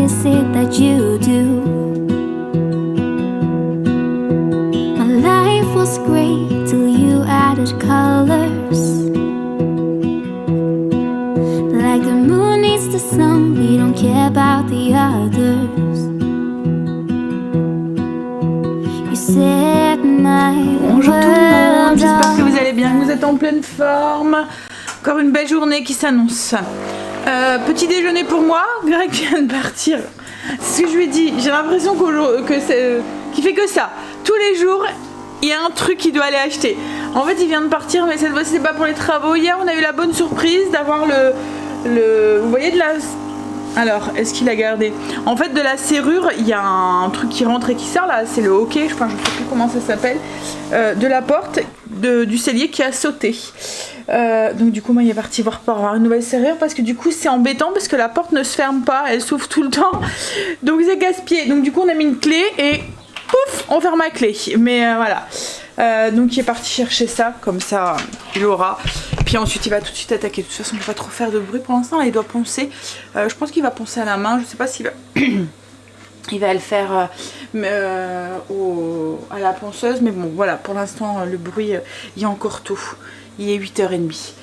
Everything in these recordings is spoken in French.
is it that you do? My life was great till you added colors. Like the moon needs the sun, we don't care about the others. You set my Bonjour tout le monde, world j'espère que on vous allez bien, que vous êtes en pleine forme. Encore une belle journée qui s'annonce. Petit déjeuner pour moi, Greg vient de partir. C'est ce que je lui ai dit, j'ai l'impression qu'il fait que ça. Tous les jours, il y a un truc qu'il doit aller acheter. En fait, il vient de partir, mais cette fois-ci, c'est pas pour les travaux. Hier, on a eu la bonne surprise d'avoir vous voyez de la... Alors, est-ce qu'il a gardé? En fait, de la serrure, il y a un truc qui rentre et qui sort là, c'est le hockey, je sais plus comment ça s'appelle, de la porte du cellier qui a sauté. Donc du coup, moi, il est parti voir pour avoir une nouvelle serrure parce que du coup, c'est embêtant parce que la porte ne se ferme pas, elle s'ouvre tout le temps. Donc c'est casse-pied. Donc du coup, on a mis une clé et pouf, on ferme la clé. Mais voilà. Donc il est parti chercher ça, comme ça, il aura. Puis ensuite il va tout de suite attaquer. De toute façon, on ne peut pas trop faire de bruit pour l'instant. Il doit poncer. Je pense qu'il va poncer à la main. Je sais pas s'il va. Il va le faire à la ponceuse. Mais bon, voilà, pour l'instant, le bruit, il y a encore tôt. Il est 8h30.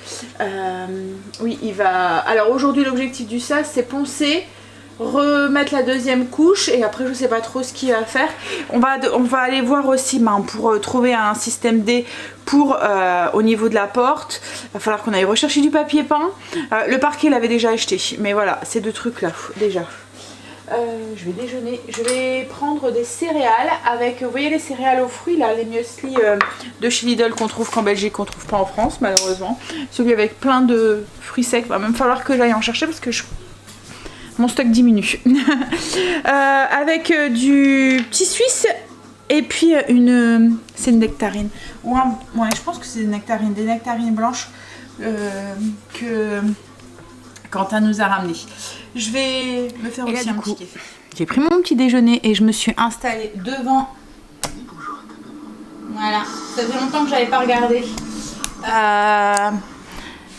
Oui, il va. Alors aujourd'hui, l'objectif du sas, c'est poncer, remettre la deuxième couche et après je sais pas trop ce qu'il va faire. On va aller voir aussi pour trouver un système D pour au niveau de la porte. Il va falloir qu'on aille rechercher du papier peint. Le parquet l'avait déjà acheté, mais voilà, ces deux trucs là déjà. Je vais déjeuner, je vais prendre des céréales avec, vous voyez les céréales aux fruits là, les muesli de chez Lidl qu'on trouve qu'en Belgique, qu'on trouve pas en France malheureusement. Celui avec plein de fruits secs, va même falloir que j'aille en chercher parce que mon stock diminue. Avec du petit suisse et puis c'est une nectarine. Ouais, je pense que c'est des nectarines blanches que Quentin nous a ramené. Je vais me faire aussi un petit café. J'ai pris mon petit déjeuner et je me suis installée devant. Voilà, ça fait longtemps que j'avais pas regardé.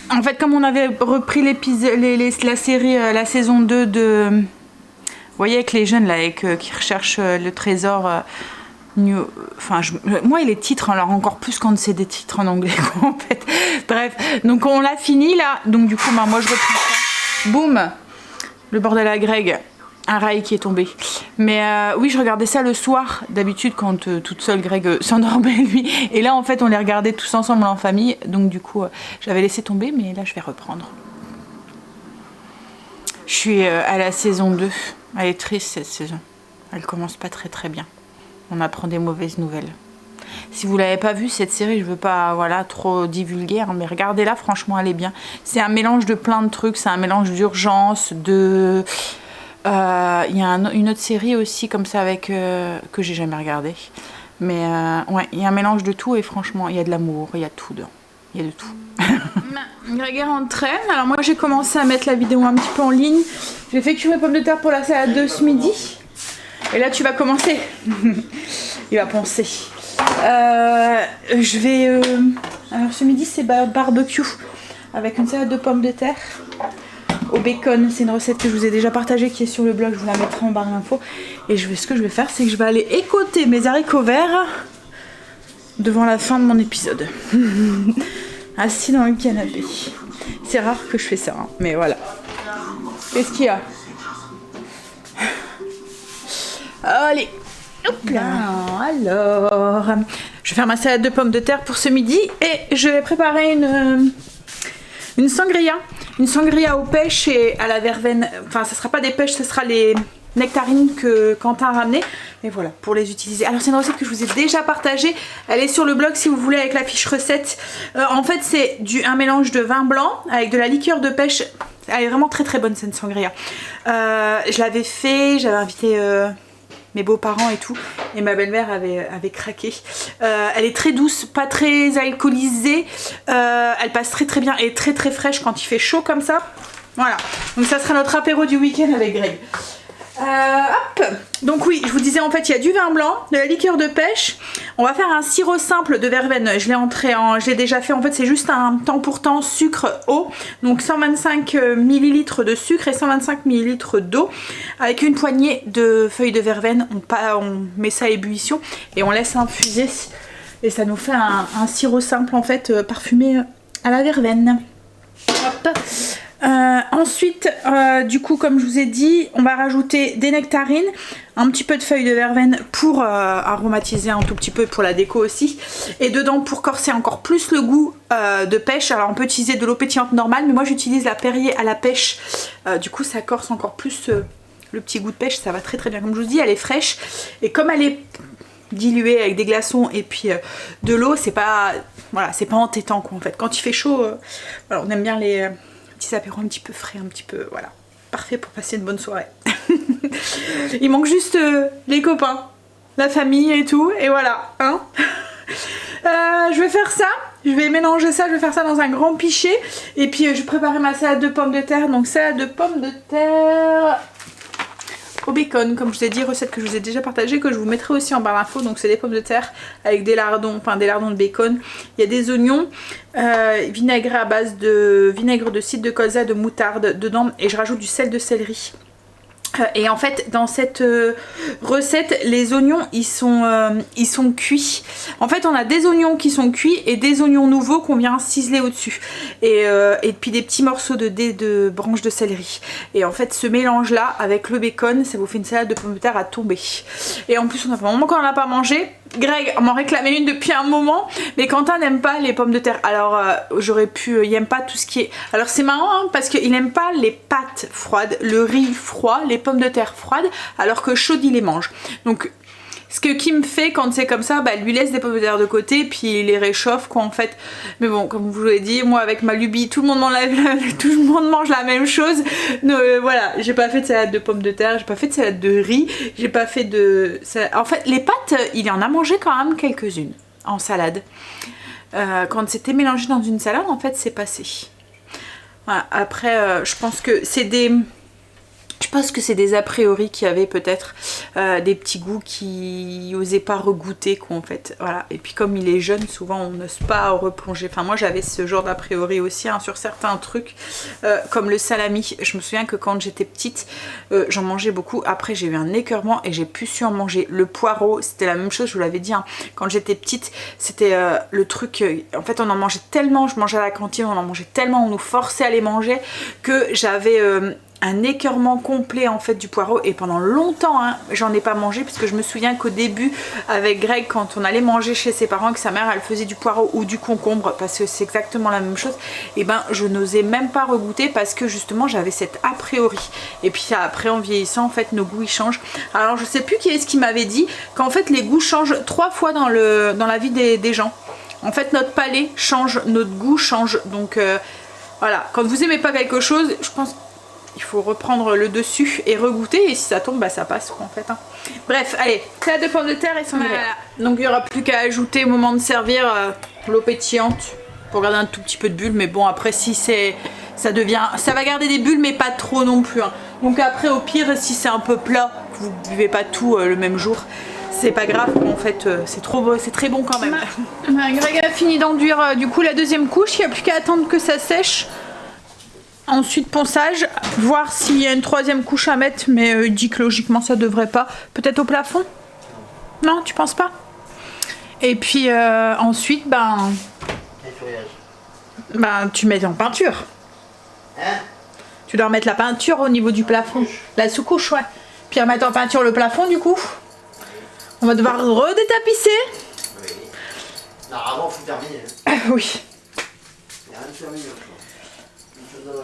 En fait, comme on avait repris la série, la saison 2 de... Vous voyez, avec les jeunes là, qui recherchent le trésor. Moi, les titres, alors encore plus quand c'est des titres en anglais, quoi, en fait. Bref, donc on l'a fini là. Donc du coup, moi je reprends ça. Boum! Le bordel à Greg, un rail qui est tombé. Mais oui, je regardais ça le soir, d'habitude quand toute seule Greg s'endormait lui. Et là en fait on les regardait tous ensemble en famille. Donc du coup j'avais laissé tomber, mais là je vais reprendre. Je suis à la saison 2. Elle est triste cette saison. Elle commence pas très très bien. On apprend des mauvaises nouvelles. Si vous l'avez pas vue cette série, je veux pas trop divulguer, hein, mais regardez-la, franchement elle est bien. C'est un mélange de plein de trucs, c'est un mélange d'urgence, de... Il y a une autre série aussi comme ça avec que j'ai jamais regardé. Mais ouais, il y a un mélange de tout et franchement, il y a de l'amour, il y a tout dedans. Il y a de tout. Greg est rentré. Alors moi j'ai commencé à mettre la vidéo un petit peu en ligne. J'ai fait cuire mes pommes de terre pour la salade de ce midi. Et là tu vas commencer. Il va penser. Je vais... Alors ce midi c'est barbecue avec une salade de pommes de terre au bacon. C'est une recette que je vous ai déjà partagée qui est sur le blog, je vous la mettrai en barre d'infos. Et ce que je vais faire, c'est que je vais aller écouter mes haricots verts devant la fin de mon épisode. Assis dans le canapé. C'est rare que je fais ça, hein, mais voilà. Qu'est-ce qu'il y a? Allez, hop là. Alors, je vais faire ma salade de pommes de terre pour ce midi et je vais préparer une sangria. Une sangria aux pêches et à la verveine. Enfin, ça sera pas des pêches, ce sera les nectarines que Quentin a ramenées. Et voilà, pour les utiliser. Alors, c'est une recette que je vous ai déjà partagée. Elle est sur le blog si vous voulez avec la fiche recette. En fait, c'est un mélange de vin blanc avec de la liqueur de pêche. Elle est vraiment très très bonne cette sangria. Je l'avais fait, j'avais invité mes beaux-parents et tout. Et ma belle-mère avait craqué. Elle est très douce, pas très alcoolisée. Elle passe très très bien et très très fraîche quand il fait chaud comme ça. Voilà, donc ça sera notre apéro du week-end avec Greg. Hop. Donc oui, je vous disais en fait il y a du vin blanc, de la liqueur de pêche. On va faire un sirop simple de verveine. Je l'ai déjà fait. En fait, c'est juste un temps pour temps sucre, eau. Donc 125 ml de sucre et 125 ml d'eau. Avec une poignée de feuilles de verveine. On met ça à ébullition et on laisse infuser. Et ça nous fait un sirop simple en fait parfumé à la verveine. Hop. Ensuite, du coup, comme je vous ai dit, on va rajouter des nectarines, un petit peu de feuilles de verveine pour aromatiser un tout petit peu pour la déco aussi. Et dedans, pour corser encore plus le goût de pêche, alors on peut utiliser de l'eau pétillante normale, mais moi j'utilise la Perrier à la pêche. Du coup, ça corse encore plus le petit goût de pêche, ça va très très bien. Comme je vous dis, elle est fraîche et comme elle est diluée avec des glaçons et puis de l'eau, c'est pas, voilà, c'est pas entêtant quoi en fait. Quand il fait chaud, voilà, on aime bien les petits apéros un petit peu frais, un petit peu, voilà, parfait pour passer une bonne soirée. Il manque juste les copains, la famille et tout, et voilà, hein. Je vais faire ça, je vais mélanger ça, je vais faire ça dans un grand pichet, et puis je vais préparer ma salade de pommes de terre. Donc salade de pommes de terre au bacon, comme je vous ai dit, recette que je vous ai déjà partagée, que je vous mettrai aussi en barre d'infos. Donc c'est des pommes de terre avec des lardons, enfin des lardons de bacon. Il y a des oignons, vinaigre à base de vinaigre de cidre de colza, de moutarde dedans, et je rajoute du sel de céleri. Et en fait dans cette recette les oignons ils sont cuits. En fait on a des oignons qui sont cuits et des oignons nouveaux qu'on vient ciseler au dessus et puis des petits morceaux de branches de céleri. Et en fait ce mélange là avec le bacon, ça vous fait une salade de pommes de terre à tomber. Et en plus on a fait un moment qu'on n'en a pas mangé. Greg m'en réclamait une depuis un moment, mais Quentin n'aime pas les pommes de terre. Alors j'aurais pu, il aime pas tout ce qui est, alors c'est marrant hein, parce qu'il n'aime pas les pâtes froides, le riz froid, les pommes de terre froides, alors que chaudes il les mange. Donc ce que Kim fait quand c'est comme ça, bah, elle lui laisse des pommes de terre de côté puis il les réchauffe quoi en fait. Mais bon, comme je vous l'ai dit, moi avec ma lubie, tout le monde mange la même chose. Donc, voilà, j'ai pas fait de salade de pommes de terre, j'ai pas fait de salade de riz, j'ai pas fait de... En fait les pâtes, il en a mangé quand même quelques-unes en salade. Quand c'était mélangé dans une salade, en fait c'est passé. Voilà, après je pense que c'est des... Je pense que c'est des a priori qui avaient peut-être des petits goûts qui n'osaient pas regoûter quoi en fait. Voilà. Et puis comme il est jeune, souvent on n'ose pas replonger. Enfin moi j'avais ce genre d'a priori aussi hein, sur certains trucs comme le salami. Je me souviens que quand j'étais petite, j'en mangeais beaucoup. Après j'ai eu un écœurement et j'ai plus su en manger. Le poireau, c'était la même chose, je vous l'avais dit. Hein. Quand j'étais petite, c'était le truc... en fait on en mangeait tellement, je mangeais à la cantine, on en mangeait tellement, on nous forçait à les manger que j'avais... un écœurement complet en fait du poireau et pendant longtemps hein, j'en ai pas mangé parce que je me souviens qu'au début avec Greg quand on allait manger chez ses parents que sa mère elle faisait du poireau ou du concombre parce que c'est exactement la même chose et ben je n'osais même pas regoûter parce que justement j'avais cette a priori et puis après en vieillissant en fait nos goûts ils changent. Alors je sais plus qui est-ce qui m'avait dit qu'en fait les goûts changent 3 fois dans la vie des gens. En fait notre palais change, notre goût change donc voilà, quand vous aimez pas quelque chose je pense il faut reprendre le dessus et regoûter et si ça tombe bah ça passe quoi en fait hein. Bref allez, salade de pommes de terre et son voilà. Donc il n'y aura plus qu'à ajouter au moment de servir l'eau pétillante pour garder un tout petit peu de bulles mais bon après si c'est ça va garder des bulles mais pas trop non plus hein. Donc après au pire si c'est un peu plat que vous buvez pas tout le même jour c'est pas grave en fait c'est très bon quand même. Greg a fini d'enduire du coup la deuxième couche, il n'y a plus qu'à attendre que ça sèche. Ensuite ponçage, voir s'il y a une troisième couche à mettre, mais il dit que logiquement ça devrait pas. Peut-être au plafond? Non, tu penses pas? Et puis ensuite, ben tu mets en peinture. Hein? Tu dois remettre la peinture au niveau du plafond. La sous-couche, ouais. Puis remettre en peinture le plafond du coup. On va devoir redétapisser. Oui. Normalement, faut terminer. Oui. Il n'y a rien de terminé.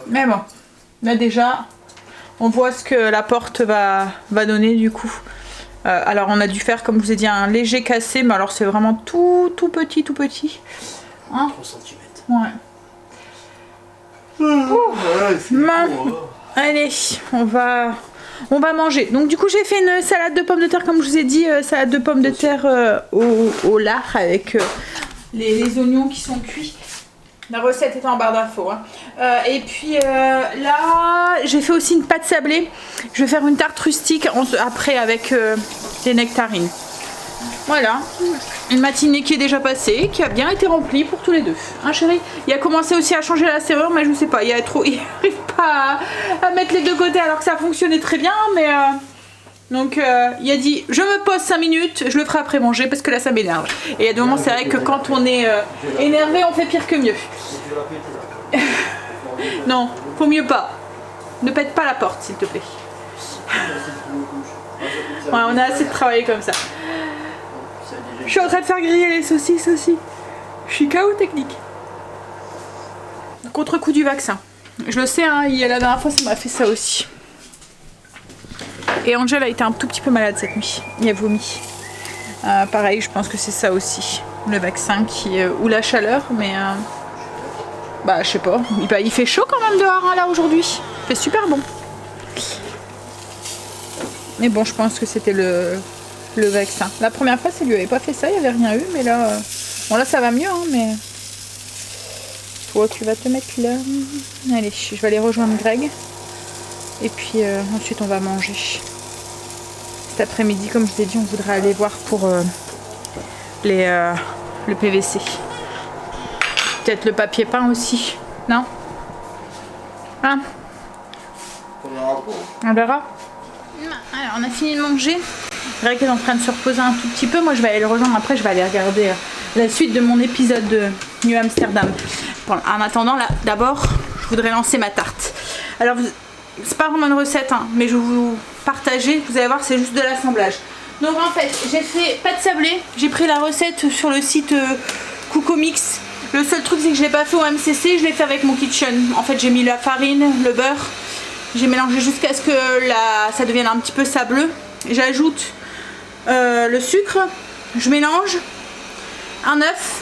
Mais bon, là déjà, on voit ce que la porte va donner du coup. Alors on a dû faire, comme je vous ai dit, un léger cassé, mais alors c'est vraiment tout petit, tout petit. Hein? 3 cm. Ouais. Allez, on va manger. Donc du coup j'ai fait une salade de pommes de terre, comme je vous ai dit, salade de pommes de terre au lard avec les oignons qui sont cuits. La recette est en barre d'infos. Hein. Et puis là, j'ai fait aussi une pâte sablée. Je vais faire une tarte rustique après avec des nectarines. Voilà, une matinée qui est déjà passée, qui a bien été remplie pour tous les deux. Hein chérie? Il a commencé aussi à changer la serrure, mais je sais pas, il n'arrive pas à mettre les deux côtés alors que ça fonctionnait très bien, mais... Donc il a dit je me pose 5 minutes, je le ferai après manger parce que là ça m'énerve. Et il y a des moments c'est vrai que quand on est énervé on fait pire que mieux. Non, faut mieux pas. Ne pète pas la porte s'il te plaît. Ouais, on a assez de travail comme ça. Je suis en train de faire griller les saucisses aussi. Je suis KO technique. Contre-coup du vaccin. Je le sais, hein, la dernière fois ça m'a fait ça aussi. Et Angel a été un tout petit peu malade cette nuit. Il a vomi. Pareil, je pense que c'est ça aussi. Le vaccin ou la chaleur, mais... bah, je sais pas. Il fait chaud quand même dehors, hein, là, aujourd'hui. Il fait super bon. Mais bon, je pense que c'était le vaccin. La première fois, ça lui avait pas fait ça. Il n'y avait rien eu, mais là... Bon, là, ça va mieux, hein, mais... Toi, tu vas te mettre là. Allez, je vais aller rejoindre Greg. Et puis ensuite on va manger. Cet après-midi, comme je t'ai dit, on voudrait aller voir pour le PVC. Peut-être le papier peint aussi, non? Hein? On verra. Alors on a fini de manger. Greg est en train de se reposer un tout petit peu. Moi je vais aller le rejoindre après, je vais aller regarder la suite de mon épisode de New Amsterdam. Bon, en attendant, là, d'abord, je voudrais lancer ma tarte. Alors c'est pas vraiment une recette, hein, mais je vais vous partager. Vous allez voir, c'est juste de l'assemblage. Donc en fait, j'ai fait pâte sablée. J'ai pris la recette sur le site Cookomix. Le seul truc, c'est que je l'ai pas fait au MCC. Je l'ai fait avec mon Kitchen. En fait, j'ai mis la farine, le beurre. J'ai mélangé jusqu'à ce que ça devienne un petit peu sableux. J'ajoute le sucre. Je mélange un œuf,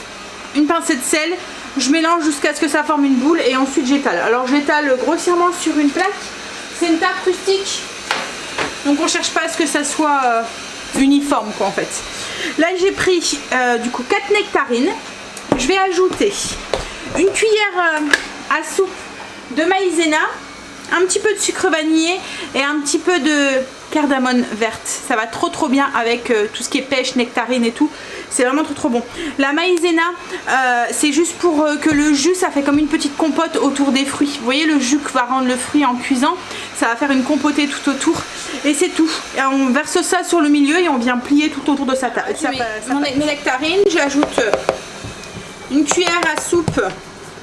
une pincée de sel. Je mélange jusqu'à ce que ça forme une boule et ensuite j'étale. Alors j'étale grossièrement sur une plaque. C'est une tarte rustique, donc on cherche pas à ce que ça soit uniforme quoi en fait. Là j'ai pris du coup 4 nectarines. Je vais ajouter une cuillère à soupe de maïzena, un petit peu de sucre vanillé et un petit peu de cardamone verte. Ça va trop bien avec tout ce qui est pêche, nectarine et tout. C'est vraiment trop bon. La maïzena, c'est juste pour que le jus, ça fait comme une petite compote autour des fruits. Vous voyez le jus que va rendre le fruit en cuisant, ça va faire une compotée tout autour. Et c'est tout. Et on verse ça sur le milieu et on vient plier tout autour de sa table. Mes nectarines, j'ajoute une cuillère à soupe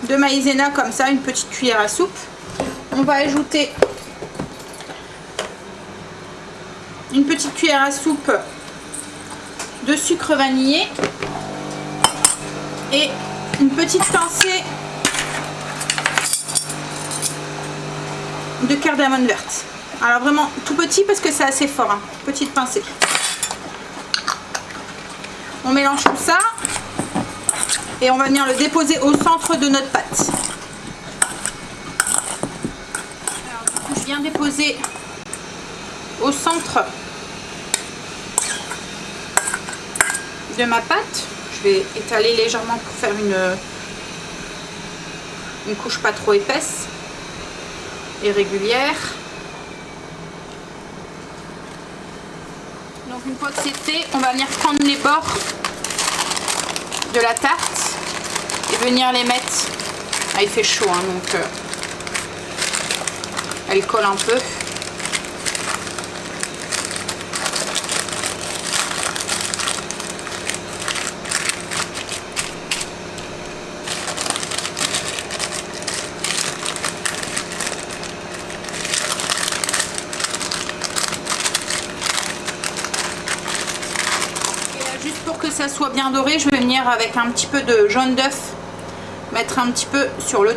de maïzena comme ça, une petite cuillère à soupe. On va ajouter une petite cuillère à soupe de sucre vanillé et une petite pincée de cardamone verte. Alors vraiment tout petit parce que c'est assez fort, hein. Petite pincée. On mélange tout ça et on va venir le déposer au centre de notre pâte. Alors, du coup, je viens déposer au centre de ma pâte. Je vais étaler légèrement pour faire une couche pas trop épaisse et régulière. Donc une fois que c'est fait, on va venir prendre les bords de la tarte et venir les mettre. Ah, il fait chaud hein, donc elle colle un peu. Ça soit bien doré, je vais venir avec un petit peu de jaune d'œuf mettre un petit peu sur le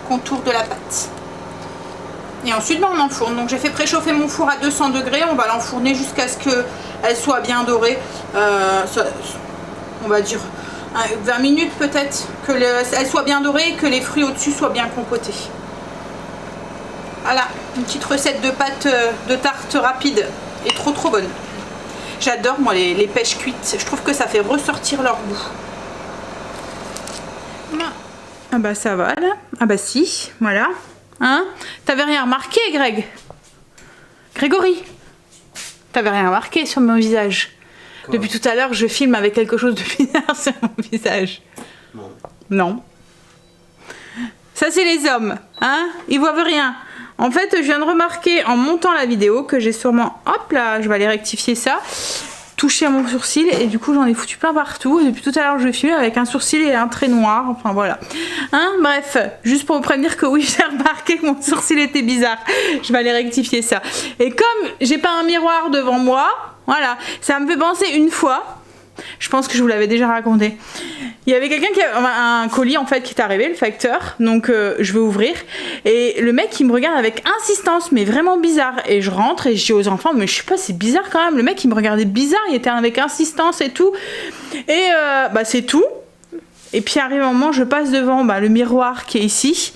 contour de la pâte et ensuite on enfourne. Donc j'ai fait préchauffer mon four à 200 degrés, on va l'enfourner jusqu'à ce qu'elle soit bien dorée, on va dire 20 minutes peut-être, qu'elle soit bien dorée et que les fruits au dessus soient bien compotés. Voilà, une petite recette de pâte de tarte rapide et trop bonne. J'adore moi les pêches cuites, je trouve que ça fait ressortir leur goût. Ah bah ça va là, ah bah si, voilà. Hein? T'avais rien remarqué Greg? Grégory? T'avais rien remarqué sur mon visage? Depuis tout à l'heure, je filme avec quelque chose de bizarre sur mon visage. Non. Non. Ça, c'est les hommes, hein? Ils voient rien. En fait, je viens de remarquer en montant la vidéo que j'ai sûrement... Hop là, je vais aller rectifier ça. Touché à mon sourcil et du coup, j'en ai foutu plein partout. Et depuis tout à l'heure, je filme avec un sourcil et un trait noir. Enfin, voilà. Hein? Bref, juste pour vous prévenir que oui, j'ai remarqué que mon sourcil était bizarre. Je vais aller rectifier ça. Et comme j'ai pas un miroir devant moi, voilà, ça me fait penser une fois... Je pense que je vous l'avais déjà raconté. Il y avait quelqu'un qui a un colis en fait qui est arrivé, le facteur. Donc je vais ouvrir et le mec il me regarde avec insistance, mais vraiment bizarre. Et je rentre et je dis aux enfants, mais je sais pas, c'est bizarre quand même. Le mec il me regardait bizarre, il était avec insistance et tout. Et bah c'est tout. Et puis arrive un moment, je passe devant le miroir qui est ici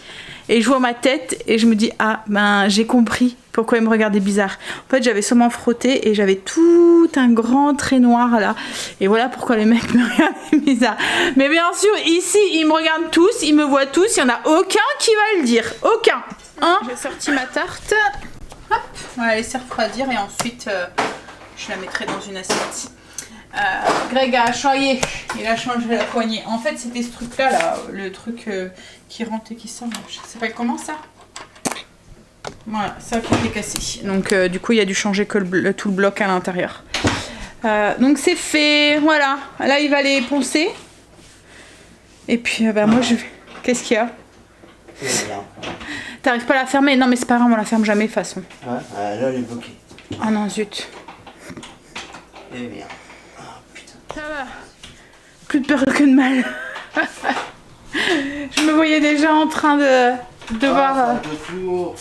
et je vois ma tête et je me dis ah ben j'ai compris pourquoi il me regardait bizarre. En fait j'avais sûrement frotté et j'avais tout un grand trait noir là. Et voilà pourquoi les mecs me regardaient bizarre. Mais bien sûr ici ils me regardent tous, ils me voient tous, il n'y en a aucun qui va le dire. Aucun. Hein? J'ai sorti ma tarte. Hop, on va la laisser refroidir et ensuite je la mettrai dans une assiette. Greg a changé, il a changé la poignée. En fait c'était ce truc là, le truc qui rentre et qui sort. Ça s'appelle comment ça? Voilà, ça qui était cassé. Donc du coup il a dû changer que tout le bloc à l'intérieur. Donc c'est fait, voilà. Là il va les poncer. Et puis moi je vais... Qu'est-ce qu'il y a? T'arrives pas à la fermer? Non mais c'est pas grave, on la ferme jamais de toute façon. Ouais, là elle est bloquée. Oh non zut. Eh merde. Oh putain. Ça va. Plus de peur que de mal. Je me voyais déjà en train de voir... deux tours.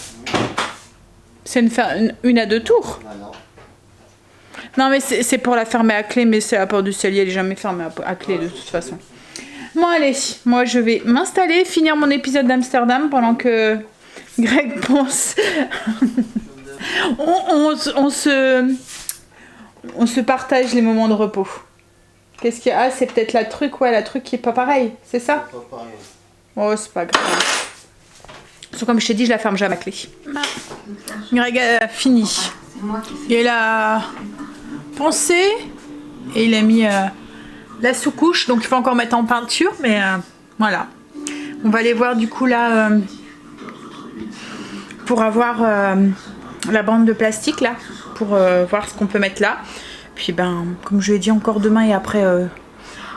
C'est une à deux tours. Ah non. Non mais c'est pour la fermer à clé, mais c'est la porte du cellier, elle est jamais fermée à clé de toute façon. Bon allez, moi je vais m'installer, finir mon épisode d'Amsterdam pendant que Greg pense. on se partage les moments de repos. Qu'est-ce qu'il y a? Ah c'est peut-être la truc qui est pas pareil, c'est ça? Pas pareil. Oh c'est pas grave. Comme je t'ai dit, je la ferme jamais à clé. Greg a fini. Il a pensé et il a mis la sous-couche. Donc il faut encore mettre en peinture, mais voilà. On va aller voir du coup là pour avoir la bande de plastique là pour voir ce qu'on peut mettre là. Puis comme je l'ai dit encore demain et après,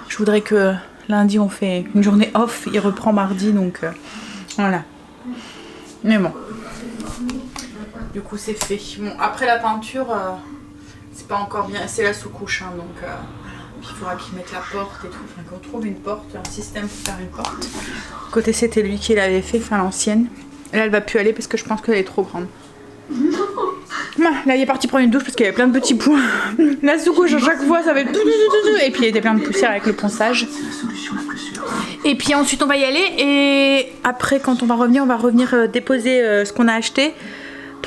je voudrais que lundi on fait une journée off. Il reprend mardi donc voilà. Mais bon, du coup c'est fait. Bon, après la peinture, c'est pas encore bien, c'est la sous-couche, hein, donc il faudra qu'ils mettent la porte et tout, enfin qu'on trouve une porte, un système pour faire une porte. Côté c'était lui qui l'avait fait, enfin l'ancienne. Là elle va plus aller parce que je pense qu'elle est trop grande. Là il est parti prendre une douche parce qu'il y avait plein de petits points. La sous-couche à chaque fois ça va être et puis il était plein de poussière avec le ponçage. Et puis ensuite on va y aller et après quand on va revenir déposer ce qu'on a acheté.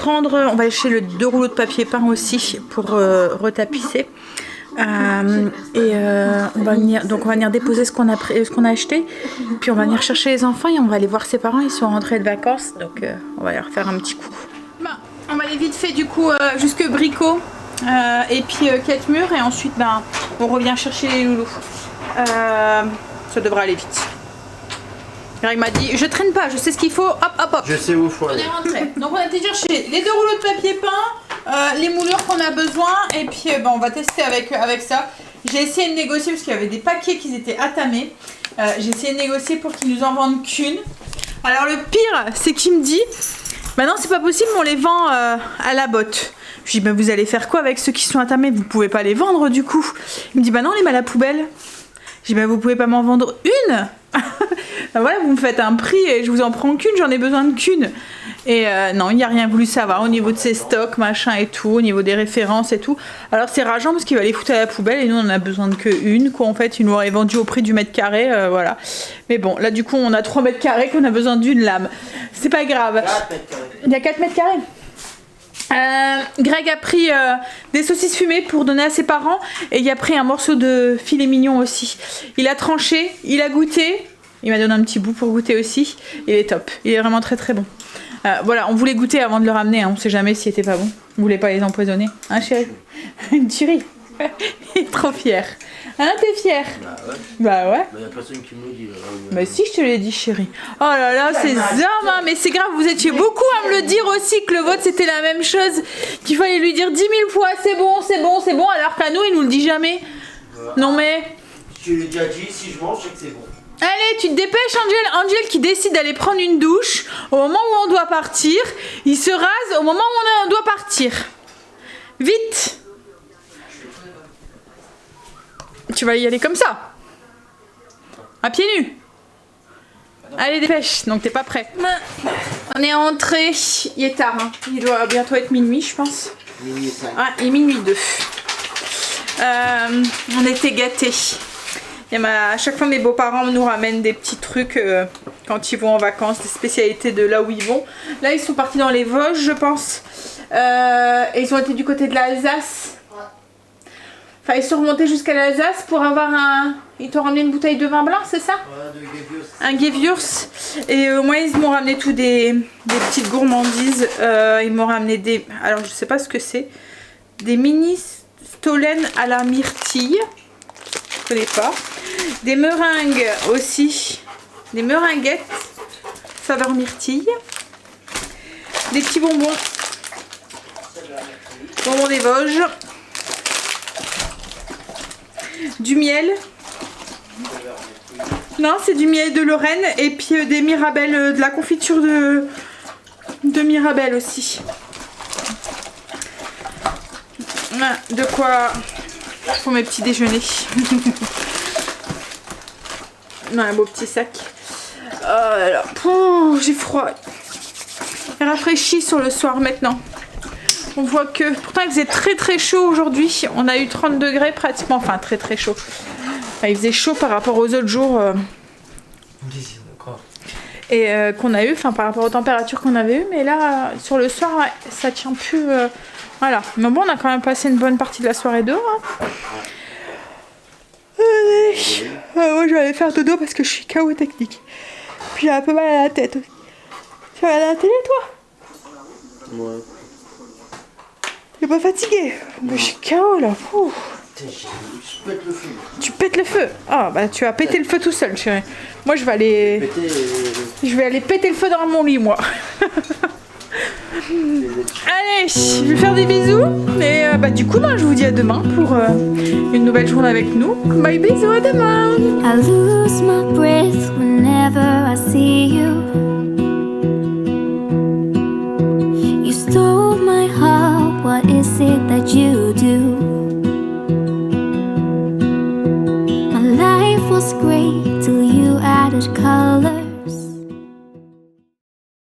On va acheter le 2 rouleaux de papier peint aussi pour retapisser. On va venir déposer ce qu'on a acheté. Puis on va venir chercher les enfants et on va aller voir ses parents, ils sont rentrés de vacances. Donc on va leur faire un petit coucou. On va aller vite fait du coup jusque Brico et puis Ketmur et ensuite on revient chercher les loulous. Ça devrait aller vite. Greg m'a dit je traîne pas, je sais ce qu'il faut, hop hop hop. Je sais où il faut aller. On est rentré. Donc on a été chercher les 2 rouleaux de papier peint, les moulures qu'on a besoin et puis on va tester avec ça. J'ai essayé de négocier parce qu'il y avait des paquets qui étaient attamés. J'ai essayé de négocier pour qu'ils nous en vendent qu'une. Alors le pire c'est qu'il me dit bah non c'est pas possible, on les vend à la botte. Je dis bah vous allez faire quoi avec ceux qui sont attamés? Vous pouvez pas les vendre du coup. Il me dit bah non on les met à la poubelle. Je dis bah vous pouvez pas m'en vendre une. Ben voilà, vous me faites un prix et je vous en prends qu'une, j'en ai besoin de qu'une. Et non, il n'y a rien voulu savoir au niveau de ses stocks, machin et tout, au niveau des références et tout. Alors c'est rageant parce qu'il va les foutre à la poubelle et nous on en a besoin de qu'une, quoi. En fait, il nous aurait vendu au prix du mètre carré, voilà. Mais bon, là du coup on a 3 mètres carrés qu'on a besoin d'une lame. C'est pas grave. Il y a 4 mètres carrés. Greg a pris des saucisses fumées pour donner à ses parents et il a pris un morceau de filet mignon aussi. Il a tranché, il a goûté, il m'a donné un petit bout pour goûter aussi. Il est top, il est vraiment très très bon. Voilà, on voulait goûter avant de le ramener, hein. On sait jamais s'il était pas bon. On voulait pas les empoisonner, hein chérie? Une tuerie. Il est trop fier. Hein, t'es fier? Bah ouais. Bah ouais. Mais y a personne qui me le dit. Mais si, je te l'ai dit, chérie. Oh là là, c'est Zama, mais c'est grave, vous étiez beaucoup à me le dire aussi que le vote c'était la même chose. Qu'il fallait lui dire 10 000 fois c'est bon, c'est bon, c'est bon, alors qu'à nous, il nous le dit jamais. Non mais. Si tu l'as déjà dit, si je mange, c'est que c'est bon. Allez, tu te dépêches, Angel. Angel qui décide d'aller prendre une douche au moment où on doit partir. Il se rase au moment où on doit partir. Vite. Tu vas y aller comme ça. À pieds nus. Allez, dépêche. Donc t'es pas prêt. On est entré. Il est tard. Hein. Il doit bientôt être minuit, je pense. Minuit 5. Ah, il est minuit 2. On était gâtés. À chaque fois, mes beaux-parents nous ramènent des petits trucs quand ils vont en vacances, des spécialités de là où ils vont. Là, ils sont partis dans les Vosges, je pense. Et ils ont été du côté de l'Alsace. Enfin, ils sont remontés jusqu'à l'Alsace pour avoir un... Ils t'ont ramené une bouteille de vin blanc, c'est ça? Ouais, de Gewürz. Un Gewürz. Et moi, ils m'ont ramené tout des petites gourmandises. Ils m'ont ramené des... Alors, je sais pas ce que c'est. Des mini stollen à la myrtille. Je connais pas. Des meringues aussi. Des meringuettes. Saveur myrtille. Des petits bonbons. Bonbons des Vosges. Du miel. Non, c'est du miel de Lorraine. Et puis des mirabelles, de la confiture de mirabelle aussi. Voilà, de quoi pour mes petits déjeuners. Non, un beau petit sac. Oh là là. J'ai froid. Il rafraîchit sur le soir maintenant. On voit que, pourtant il faisait très très chaud aujourd'hui. On a eu 30 degrés pratiquement, enfin très très chaud. Enfin, il faisait chaud par rapport aux autres jours et qu'on a eu, enfin par rapport aux températures qu'on avait eu. Mais là, sur le soir, ouais, ça tient plus. Voilà. Mais bon, on a quand même passé une bonne partie de la soirée dehors. Hein. Allez. Moi, je vais aller faire dodo parce que je suis KO technique. Puis j'ai un peu mal à la tête aussi. Tu vas aller à la télé, toi? Ouais. T'es pas fatigué? Mais je suis KO là. Ouh. Je pète le feu. Tu pètes le feu? Ah bah tu vas péter le feu tout seul, chérie. Moi je vais aller... Je vais aller péter le feu dans mon lit, moi. Allez, je vais faire des bisous. Et bah du coup, je vous dis à demain pour une nouvelle journée avec nous. Bye, bisous, à demain. I lose my breath whenever I see you. You stole my heart, what is it that you do? My life was great till you added color.